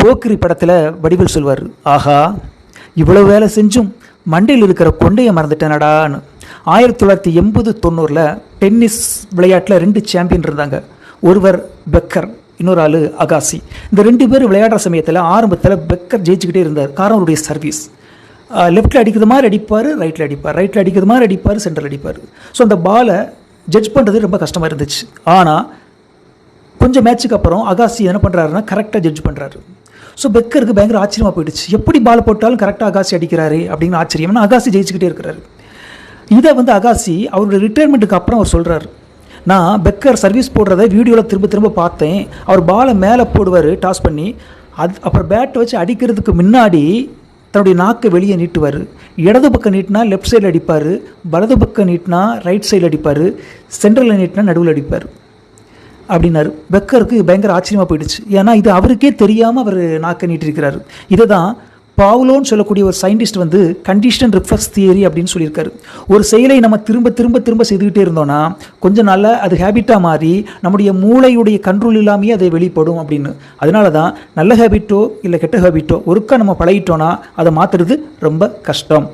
போக்கிரி படத்தில் வடிவேல் சொல்வார், ஆஹா இவ்வளோ வேலை செஞ்சும் மண்டையில் இருக்கிற கொண்டையை மறந்துட்டேனடான்னு. 1980-90 டென்னிஸ் விளையாட்டில் 2 சாம்பியன் இருந்தாங்க. ஒருவர் பெக்கர், இன்னொரு ஆள் அகாசி. இந்த 2 பேர் விளையாடுற சமயத்தில் ஆரம்பத்தில் பெக்கர் ஜெயிச்சுக்கிட்டே இருந்தார். காரணம் அவருடைய சர்வீஸ். லெஃப்ட்டில் அடிக்கிறது மாதிரி அடிப்பார், ரைட்டில் அடிப்பார், ரைட்டில் அடிக்கிறது மாதிரி அடிப்பார், சென்டரில் அடிப்பார். ஸோ அந்த பாலை ஜட்ஜ் பண்ணுறது ரொம்ப கஷ்டமாக இருந்துச்சு. ஆனால் கொஞ்சம் மேட்ச்சுக்கு அப்புறம் அகாசி என்ன பண்ணுறாருன்னா கரெக்டாக ஜட்ஜ் பண்ணுறாரு. ஸோ பெக்கருக்கு பயங்கர ஆச்சரியமாக போயிடுச்சு. எப்படி பால் போட்டாலும் கரெக்டாக அகாசி அடிக்கிறாரு அப்படின்னு ஆச்சரியம்னா அகாசி ஜெயிச்சுக்கிட்டே இருக்கிறாரு. இதை அகாசி அவருடைய ரிட்டையர்மெண்ட்டுக்கு அப்புறம் அவர் சொல்கிறார், நான் பெக்கர் சர்வீஸ் போடுறத வீடியோவில் திரும்ப திரும்ப பார்த்தேன். அவர் பாலை மேலே போடுவார் டாஸ் பண்ணி, அப்புறம் பேட்டை வச்சு அடிக்கிறதுக்கு முன்னாடி தன்னுடைய நாக்கை வெளியே நீட்டுவார். இடது பக்கம் நீட்டினா லெஃப்ட் சைடில் அடிப்பார், வலது பக்கம் நீட்டினா ரைட் சைடில் அடிப்பார், சென்ட்ரலில் நீட்டினா நடுவில் அடிப்பார் அப்படின்னாரு. பெக்கருக்கு பயங்கர ஆச்சரியமாக போயிடுச்சு. ஏன்னா இது அவருக்கே தெரியாமல் அவர் நாக்கை நீட்டிருக்கிறாரு. இதை தான் பாவ்லோன்னு சொல்லக்கூடிய ஒரு சயின்டிஸ்ட் கண்டிஷன் ரிஃப்ளெக்ஸ் தியரி அப்படின்னு சொல்லியிருக்காரு. ஒரு செயலை நம்ம திரும்ப திரும்ப திரும்ப செய்துக்கிட்டே இருந்தோம்னா கொஞ்ச நாளில் அது ஹேபிட்டாக மாறி நம்முடைய மூளையுடைய கண்ட்ரோல் இல்லாமையே அதை வெளிப்படும் அப்படின்னு. அதனால தான் நல்ல ஹேபிட்டோ இல்லை கெட்ட ஹேபிட்டோ ஒருக்கா நம்ம பழகிட்டோன்னா அதை மாற்றுறது ரொம்ப கஷ்டம்.